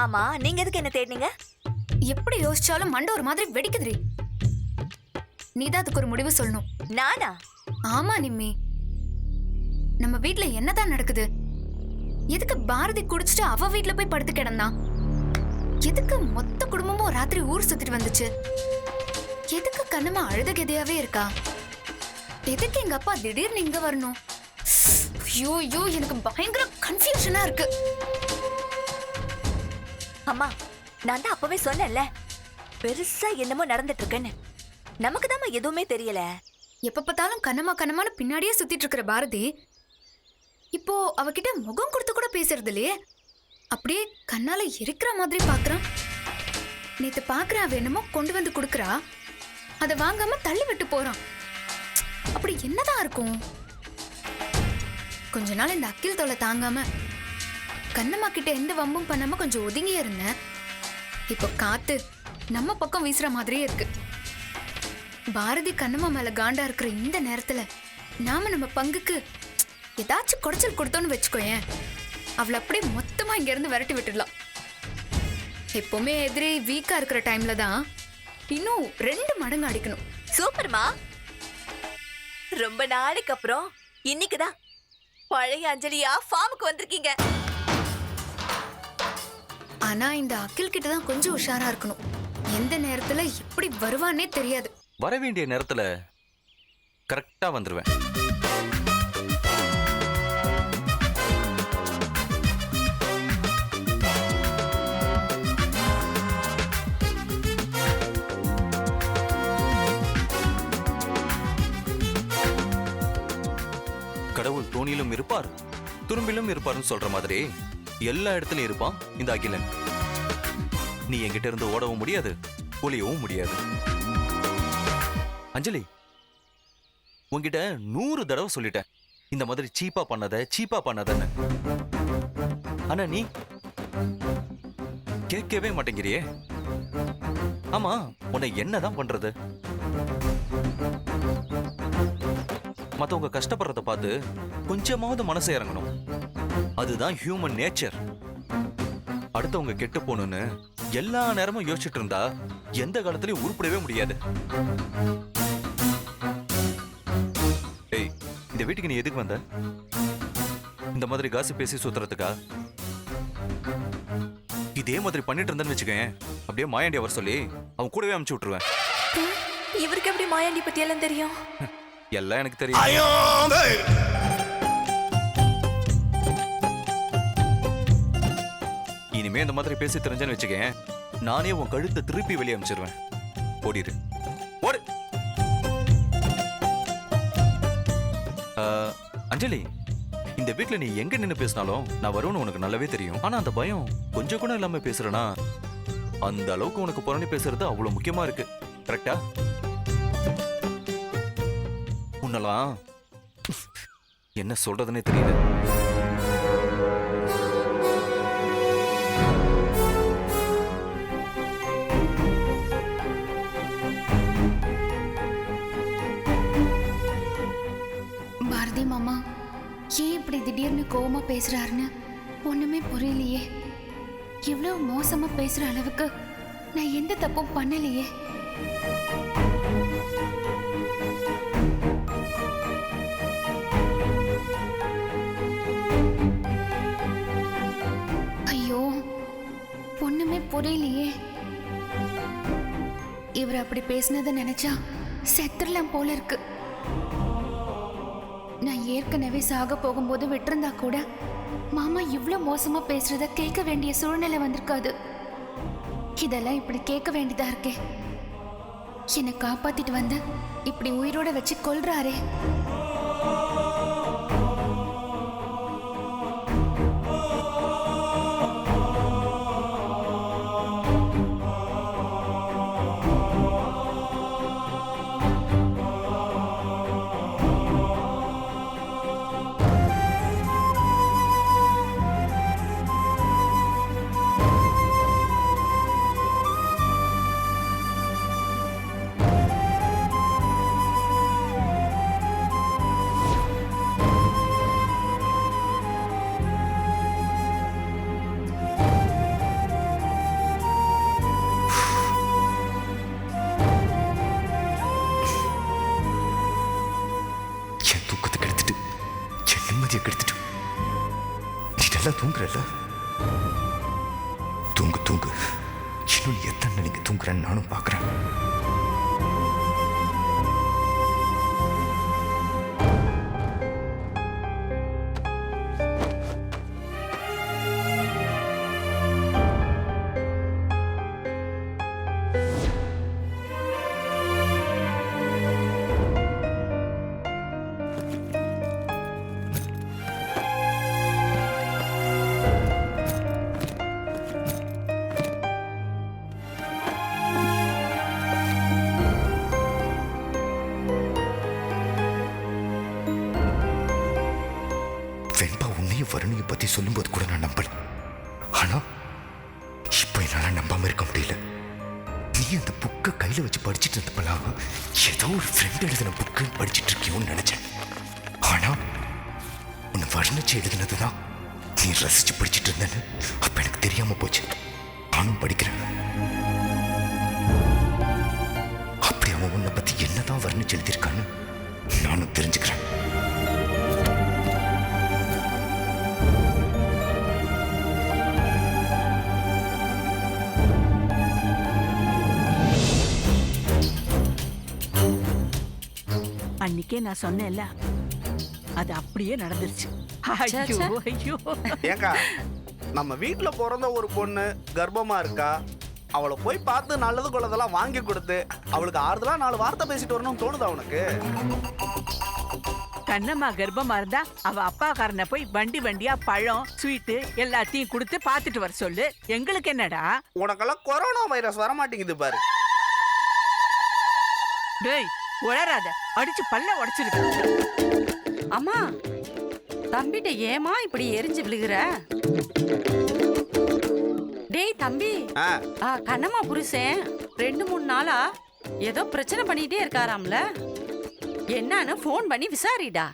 Speaker 2: ஆமா, நீங்க எதுக்கு என்ன தேடினீங்க?
Speaker 5: எப்படி யோசிச்சாலும் மண்டை ஒரு மாதிரி வெடிக்குதுரி. நீதான் அதுக்கு ஒரு முடிவு சொல்லணும்.
Speaker 2: நானா?
Speaker 5: ஆமா நிம்மி, நம்ம வீட்ல என்னதான் நடக்குது? எதுக்கு பாரதி குடிச்சிட்டு அவ வீட்ல போய் படுத்து கிடந்தான்? எதுக்கு மொத்த குடும்பமும் ராத்திரி ஊர் சுத்திட்டு வந்துச்சு? எதுக்கு கண்ணம்மா அழுத கதையாவே இருக்கா? எதுக்கு எங்க அப்பா திடீர்னு இங்க வரணும்? ஐயோ, எனக்கு பயங்கர கன்ஃபியூஷனா இருக்கு.
Speaker 2: அம்மா, நான் தான் அப்பவே சொன்னேன்ல, பெருசா என்னமோ நடந்துட்டு இருக்குன்னு. நமக்கு தான் எதுவுமே தெரியல.
Speaker 5: எப்ப பார்த்தாலும் கண்ணம்மான்னு பின்னாடியே சுத்திட்டு இருக்கிற பாரதி இப்போ அவகிட்ட முகம் கொடுத்து கூட பேசுறது இல்லையே. அப்படியே கண்ணால இருக்கிற மாதிரி பாக்குறான். நேத்து பாக்குற அவ என்னமோ கொண்டு வந்து கொடுக்கறா, அதை வாங்காம தள்ளி விட்டு போறான். அப்படி என்னதான் இருக்கும்? கொஞ்ச நாள் இந்த அக்கில் தொலை தாங்காம கண்ணம்மா கிட்ட எந்த வம்பும் பண்ணாம கொஞ்சம் ஒதுங்கியே இருந்தேன். இப்போ காத்து நம்ம பக்கம் வீசுற மாதிரியே இருக்கு. பாரதி கண்ணம்மா மேல காண்டா இருக்கிற இந்த நேரத்துல நாம நம்ம பங்குக்கு ஏதாச்சும் குடைச்சல் கொடுத்தோன்னு வச்சுக்கோயேன், அவளை அப்படியே மொத்தமா இங்க இருந்து விரட்டி விட்டுடலாம். எப்பவுமே எதிரி வீக்கா இருக்கிற டைம்ல தான் இன்னும் 2 மடங்கு அடிக்கணும்.
Speaker 2: சூப்பர்மா, ரொம்ப நாளைக்கு அப்புறம் இன்னைக்குதான் பழைய அஞ்சலியா ஃபார்முக்கு வந்திருக்கீங்க.
Speaker 5: ஆனா இந்த அக்கில் கிட்ட தான் கொஞ்சம் உஷாரா இருக்கணும். எந்த நேரத்துல எப்படி வருவானே தெரியாது.
Speaker 9: வர வேண்டிய நேரத்துல கரெக்டா வந்துருவேன். கடவுள் தோணியிலும் இருப்பார், துரும்பிலும் இருப்பார்னு சொல்ற மாதிரி எல்லா இடத்துலயும் இருப்பான் இந்த அகிலன். நீ என்கிட்ட இருந்து ஓடவும் முடியாது, ஒளியவும் முடியாது. அஞ்சலி, உன்கிட்ட 100 தடவை சொல்லிட்டேன் இந்த மாதிரி சீப்பா பண்ணாதன்னு. ஆனா நீ கேட்கவே மாட்டேங்கிறியே. ஆமா, உன்னை என்னதான் பண்றது? மத்தவங்க கஷ்டப்படுறத பார்த்து கொஞ்சமாவது மனசு இறங்கணும். அதுதான் ஹியூமன் நேச்சர். அடுத்தவங்க கெட்டு போகணும்னு எல்லா நேரமும் யோசிச்சுட்டு இருந்தா எந்த காலத்திலயும் உருப்படவே முடியாது. ஏய், இந்த வீட்டுக்கு நீ எதுக்கு வந்த? இந்த மாதிரி காசு பேசி சுத்துறதுக்கா? இதே மாதிரி பண்ணிட்டு இருந்தேன்னு வச்சுக்கேன், அப்படியே மாயாண்டி அவர் சொல்லி அவன் கூடவே அனுப்பிச்சு விட்டுருவேன்.
Speaker 2: இவருக்கு எப்படி மாயாண்டி பத்தி எல்லாம் தெரியும்?
Speaker 9: எல்லாம் எனக்கு தெரியும். இனிமே இந்த மாதிரி பேசி தெரிஞ்சேன்னு வச்சுக்கேன், நானே உன் கழுத்தை திருப்பி வெளியே அனுப்பிச்சிருவேன். ஓடிடு, ஓடு. அஞ்சலி, இந்த வீட்ல நீ எங்க நின்னு பேசினாலும் நான் வருவேன்னு உனக்கு நல்லாவே தெரியும். ஆனா அந்த பயம் கொஞ்சம் கூட இல்லாம பேசுறேனா, அந்த அளவுக்கு உனக்கு புறணி பேசுறது அவ்வளவு முக்கியமா இருக்கு. கரெக்டா? உன்னலாம் என்ன சொல்றதுன்னே தெரியல.
Speaker 5: பாரதி மாமா ஏன் இப்படி திடீர்னு கோவமா பேசுறாருன்னு ஒண்ணுமே புரியலையே. இவ்வளவு மோசமா பேசுற அளவுக்கு நான் எந்த தப்பும் பண்ணலையே. ஐயோ, ஒண்ணுமே புரியலையே. இவர் அப்படி பேசினதை நினைச்சா செத்துடலாம் போல இருக்கு. நான் ஏற்கனவே சாக போகும்போது விட்டிருந்தா கூட மாமா இவ்ளோ மோசமா பேசுறத கேட்க வேண்டிய சூழ்நிலை வந்திருக்காது. இதெல்லாம் இப்படி கேட்க வேண்டியதா இருக்கே. என்னை காப்பாத்திட்டு வந்து இப்படி உயிரோட வச்சு கொல்றாரே.
Speaker 1: கெடுத்துட்டு நீ நல்லா தூங்குறல்ல? தூங்கு தூங்கு. இன்னும் எத்தனை நாளைக்கு தூங்குறேன்னு நானும் பார்க்குறேன். வருணியை பத்தி சொல்லும்போது கூட நான் நம்பல. ஆனா இப்ப என்னால நம்பாம இருக்க முடியல. நீ அந்த புக்கை கையில வச்சு படிச்சுட்டு இருந்தப்பலாம் ஏதோ ஒரு ஃப்ரெண்ட் எழுதின புக்கு படிச்சுட்டு இருக்கியோன்னு நினைச்சேன். ஆனா உன்னை வர்ணிச்சு எழுதினதுதான் நீ ரசிச்சு படிச்சுட்டு இருந்தேன்னு அப்ப எனக்கு தெரியாம போச்சு. நானும் படிக்கிறேன். அப்படி அவன் உன்னை பத்தி என்னதான் வர்ணிச்சு எழுதியிருக்கான்னு நானும் தெரிஞ்சுக்கிறேன்.
Speaker 7: அன்னைக்கே நான் சொன்னேன்ல, அது அப்படியே நடந்துருச்சு. ஐயோ ஐயோ.
Speaker 10: ஏங்கா, நம்ம வீட்டுல பிறந்த ஒரு பொண்ணு கர்ப்பமா இருக்கா, அவளை போய் பார்த்து நல்லது கொள்ளதெல்லாம் வாங்கி கொடுத்து அவளுக்கு ஆறுதலா 4 வார்த்தை பேசிட்டு வரணும்னு தோணுதா உனக்கு?
Speaker 7: கண்ணம்மா கர்ப்பமா இருந்தா அவ அப்பாக்காரனை போய் வண்டி வண்டியா பழம் ஸ்வீட்டு எல்லாத்தையும் கொடுத்து பார்த்துட்டு வர சொல்லு. எங்களுக்கு என்னடா?
Speaker 10: உனக்கெல்லாம் கொரோனா வைரஸ் வரமாட்டேங்குது பாரு.
Speaker 7: டேய் உளராத, அடிச்சு பல்ல உடைச்சிருக்கு.
Speaker 6: அம்மா, தம்பிட்ட ஏமா இப்படி எரிஞ்சு விழுகிற? டேய் தம்பி, கண்ணம்மா புருஷன் 2-3 நாளா ஏதோ பிரச்சனை பண்ணிட்டே இருக்காராம்ல, என்னன்னு போன் பண்ணி விசாரிடா.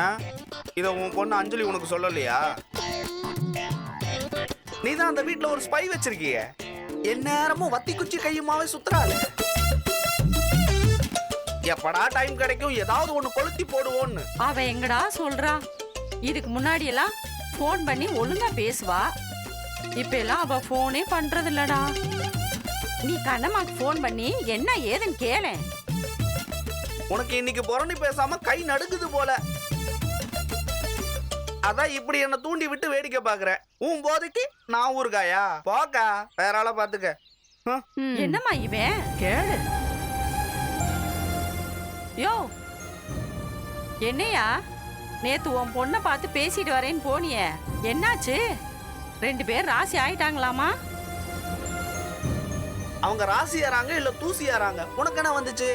Speaker 10: ஏன் இத உன் பொண்ணு அஞ்சலி உனக்கு சொல்லலையா? நீ தான் அந்த வீட்டுல ஒரு ஸ்பை வச்சிருக்கிய. எந்நேரமும் வத்தி குச்சி கையுமாவே சுத்துறாள். எப்படா டைம் கிடைக்கும் ஏதாவது ஒண்ணு கொளுத்தி போடுவோன்னு.
Speaker 6: அவ எங்கடா சொல்றா? இதுக்கு முன்னாடி எல்லாம் போன் பண்ணி ஒழுங்கா பேசுவா. இப்ப எல்லாம் அவ போனே பண்றது இல்லடா. நீ கண்ணம்மாக்கு போன் பண்ணி என்ன ஏதுன்னு கேளு.
Speaker 10: உனக்கு இன்னைக்கு புறணி பேசாம கை நடுங்குது போல. அதான் இப்படி என்ன தூண்டி விட்டு வேடிக்கை பாக்குற. உன் போதைக்கு நான் ஊருக்காயா? போக்கா, வேற ஆளை பாத்துக்க.
Speaker 6: என்னம்மா இவன்?
Speaker 7: கேளு.
Speaker 6: யோ என்னையா நேத்து உன் பொண்ணை பார்த்து பேசிட்டு வரேன்னு போனியே, என்னாச்சு? 2 பேர் ராசி ஆயிட்டாங்களாமா?
Speaker 10: அவங்க ராசி ஏறாங்க இல்ல தூசி ஏறாங்க, உனக்கு என்ன வந்துச்சு?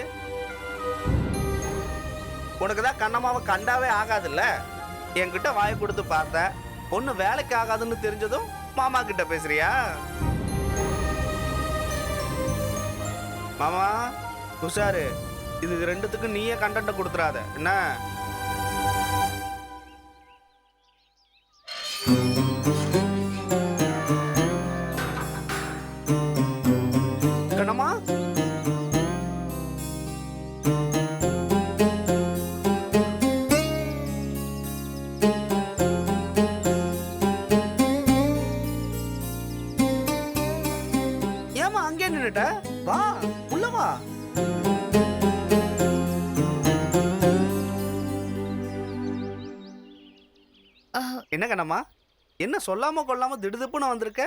Speaker 10: உனக்குதான் கண்ணம்மாவை கண்டாவே ஆகாதுல்ல. என்கிட்ட வாயை கொடுத்து பார்த்த பொண்ணு வேலைக்கு ஆகாதுன்னு தெரிஞ்சதும் மாமா கிட்ட பேசுறியா? மாமா உஷாரு, இது 2த்துக்கும் நீயே கண்டென்ட் கொடுத்துறாத என்ன? கண்ணம்மா ஏமா அங்கே நின்னுட்ட? வா உள்ள வா. என்ன கண்ணம்மா, என்ன சொல்லாம கொள்ளாம திடுதிப்புன்னு வந்திருக்க?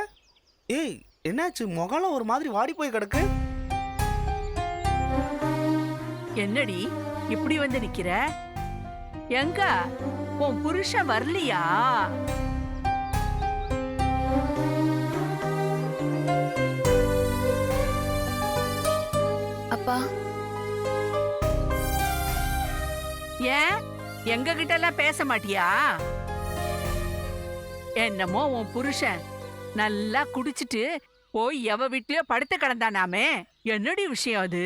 Speaker 10: ஏய் என்னாச்சு, முகலாம் ஒரு மாதிரி வாடி போய் கிடக்கு.
Speaker 7: என்னடி இப்படி வந்து நிக்கிற? எங்க உன் புருஷன் வரலையா?
Speaker 5: அப்பா,
Speaker 7: ஏன் எங்க கிட்ட எல்லாம் பேச மாட்டியா? என்னமோ உன் புருஷன் நல்லா குடிச்சிட்டு போய் எவ வீட்லயோ படுத்து கிடந்தானாமே, என்னடி விஷயம் அது?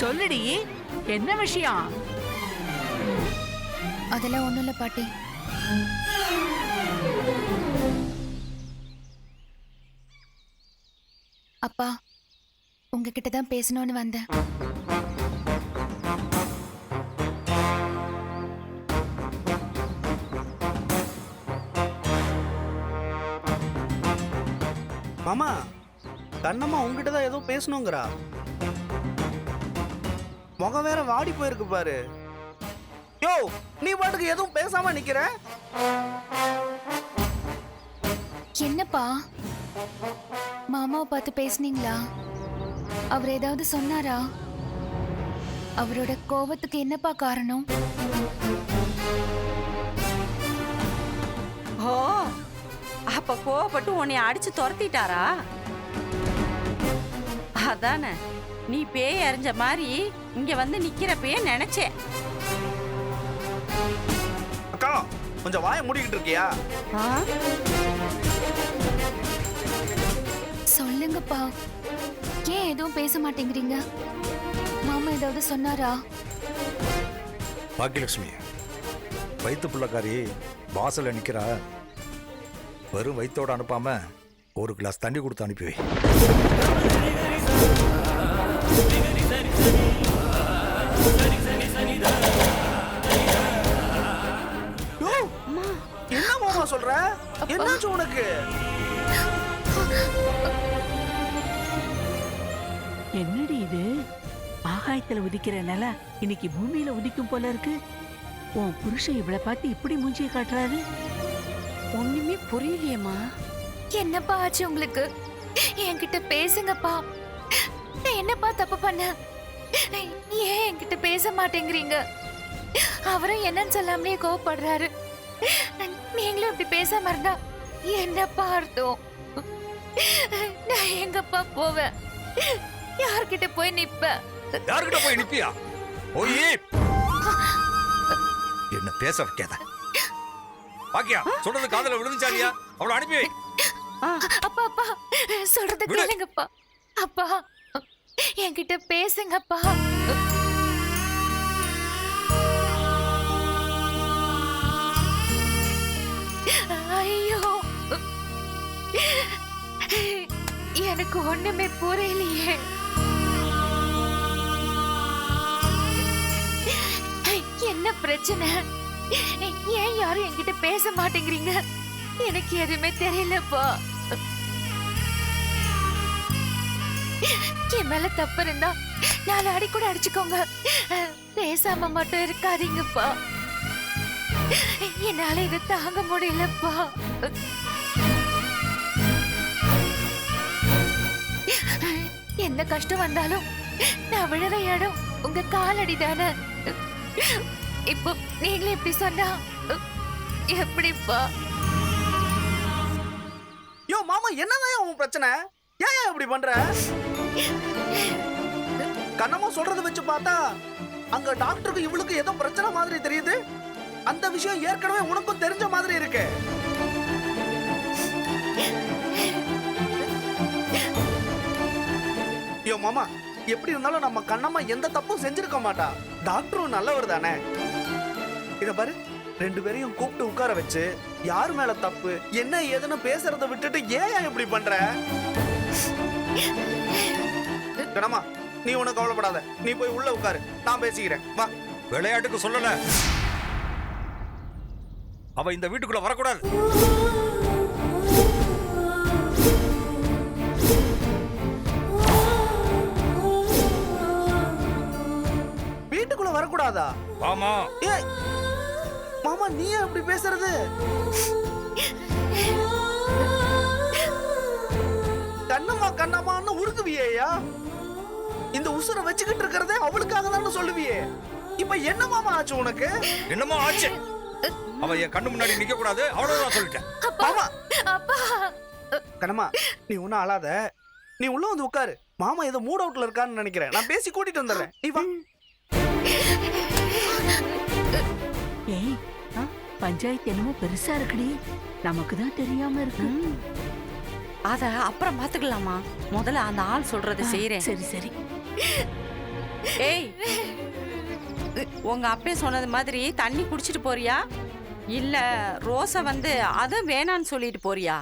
Speaker 7: சொல்லுடி, என்ன விஷயம்?
Speaker 5: அதெல்லாம் ஒண்ணும் இல்ல பாட்டி. அப்பா, உங்ககிட்ட தான் பேசணும்னு வந்தேன்.
Speaker 10: மாமா, கண்ணம்மா உங்ககிட்ட தான் ஏதோ பேசணுங்கிறா. முகம் வேற வாடி போயிருக்கு பாரு. யோ, நீ பாட்டுக்கு எதுவும் பேசாம நிக்கிற?
Speaker 5: என்னப்பா, மாமாவை பார்த்து பேசுனீங்களா? அவர் ஏதாவது சொன்னாரா? அவரோட கோபத்துக்கு என்னப்பா காரணம்?
Speaker 6: ஓ, அப்ப கோவப்பட்டு உன்னை அடிச்சு துரத்திட்டாரா? அதானே நீ பேய் அறிஞ்ச மாதிரி இங்க வந்து நிக்கிறப்பயே நினைச்சேன்.
Speaker 10: அக்கா, கொஞ்சம் வாயை மூடிக்கிட்டு இருக்கியா?
Speaker 6: ஆ?
Speaker 5: சொல்லுங்கப்பா, ஏன் எதுவும் பேச மாட்டேங்கிறீங்க? மாமா ஏதாவது சொன்னாரா?
Speaker 3: பாக்கியலட்சுமி, வயிற்று பிள்ளைக்காரி வாசல்ல நிக்கிறா. வெறும் வயிற்றோடு அனுப்பாம ஒரு கிளாஸ் தண்ணி கொடுத்து அனுப்பி வை.
Speaker 10: என்ன மாமா சொல்ற? என்னாச்சு உனக்கு?
Speaker 7: என்னடி இது? ஆகாயத்துல உதிக்கிற நில இன்னைக்கு பூமியில உதிக்கும் போல இருக்கு. உன் புருஷன் இவளை பார்த்து இப்படி மூஞ்சிய காட்டுறாரு.
Speaker 6: ஒண்ணுமே புரியலையேம்மா.
Speaker 5: என்னப்பா ஆச்சு உங்களுக்கு? என்கிட்ட பேசுங்கப்பா. நான் என்னப்பா தப்பு பண்ண? ஏன் என்கிட்ட பேச மாட்டேங்கிறீங்க? அவரும் என்னன்னு சொல்லாமலே கோவப்படுறாரு. நீங்களும் இப்படி பேசாம இருந்தா என்னப்பா அர்த்தம்? நான் எங்கப்பா போவேன்? யார்கிட்ட போய் நிப்பேன்?
Speaker 3: யார்கிட்ட போய் நிப்பியா? ஓய், என்ன பேச வைக்காத. பாக்கியா, சொல்றது காதுல விழுந்துச்சாலியா? அவளை அனுப்பி வை.
Speaker 5: அப்பா அப்பா, சொல்றது கேளுங்கப்பா. அப்பா, என்கிட்ட பேசுங்கப்பா. ஐயோ, எனக்கு ஒண்ணுமே புரியலையே. என்ன பிரச்சனை? ஏன் யாரும் என்கிட்ட பேச மாட்டேங்கிறீங்க? எனக்கு எதுவுமே தெரியலப்பா. என் மேல தப்பு இருந்தா 4 அடி கூட அடிச்சுக்கோங்க. பேசாம மட்டும் இருக்காதீங்கப்பா. என்னால இதை தாங்க முடியலப்பா. எந்த கஷ்டம் வந்தாலும் நான் விழுற இடம் உங்க காலடி தானே. இப்போ நீங்களே இப்படி சொன்னா எப்படிப்பா?
Speaker 10: யோ மாமா, என்னதான் உன் பிரச்சனை? ஏன் இப்படி பண்ற? கண்ணம்மா சொல்றத வச்சு பார்த்தா அங்க டாக்டருக்கு இவளுக்கு ஏதோ பிரச்சனை மாதிரி தெரியுது. அந்த விஷயம் ஏற்கனவே உனக்கும் தெரிஞ்ச மாதிரி இருக்கு. யோ மாமா, எப்படி இருந்தாலும் நம்ம கண்ணம்மா எந்த தப்பும் செஞ்சிருக்க மாட்டா. டாக்டரும் நல்லவர் தானே. இத பாரு, 2 பேரையும் கூப்பிட்டு உட்கார வச்சு யார் மேல தப்பு என்ன ஏதுன்னு பேசுறத விட்டுட்டு ஏன் இப்படி பண்ற? கண்ணம்மா, நீ ஒன்னும் கவலைப்படாத. நீ போய் உள்ள உட்காரு, நான் பேசிக்கிறேன். வா.
Speaker 3: விளையாட்டுக்கு சொல்லல, அவ இந்த வீட்டுக்குள்ள வரக்கூடாது.
Speaker 10: வீட்டுக்குள்ள வரக்கூடாதா?
Speaker 3: ஆமா.
Speaker 10: ஏய் மாமா, நீ ஏன் இப்படி பேசுறது? கண்ணம்மா கண்ணம்மான்னு உருக்குவியா? இந்த உசுரை வச்சுக்கிட்டு இருக்கிறதே அவளுக்காக தான் சொல்லுவியே. இப்ப என்ன மாமா ஆச்சு உனக்கு?
Speaker 3: என்னமோ ஆச்சு. அவ என் கண்ணு முன்னாடி நிக்க கூடாது, அவ்வளவுதான் சொல்லிட்டேன்.
Speaker 10: மாமா,
Speaker 5: அப்பா,
Speaker 10: கண்ணம்மா நீ ஒன்னும் அழாத. நீ உள்ள வந்து உட்காரு. மாமா ஏதோ மூட் அவுட்ல இருக்கான்னு நினைக்கிறேன். நான் பேசி கூட்டிட்டு வந்துடுறேன். நீ வா.
Speaker 7: ஏய், பஞ்சாயத்து என்னமோ பெருசா இருக்குடி, நமக்கு தான் தெரியாம இருக்கு.
Speaker 6: அத அப்புறம் பாத்துக்கலாமா? முதல்ல அந்த ஆள் சொல்றதை செய்யறேன்.
Speaker 7: சரி சரி.
Speaker 6: ஏய், உங்க அப்பே சொன்னது மாதிரி தண்ணி குடிச்சிட்டு போறியா, இல்ல ரோஸ வந்து அத வேணான்னு சொல்லிட்டு போறியா?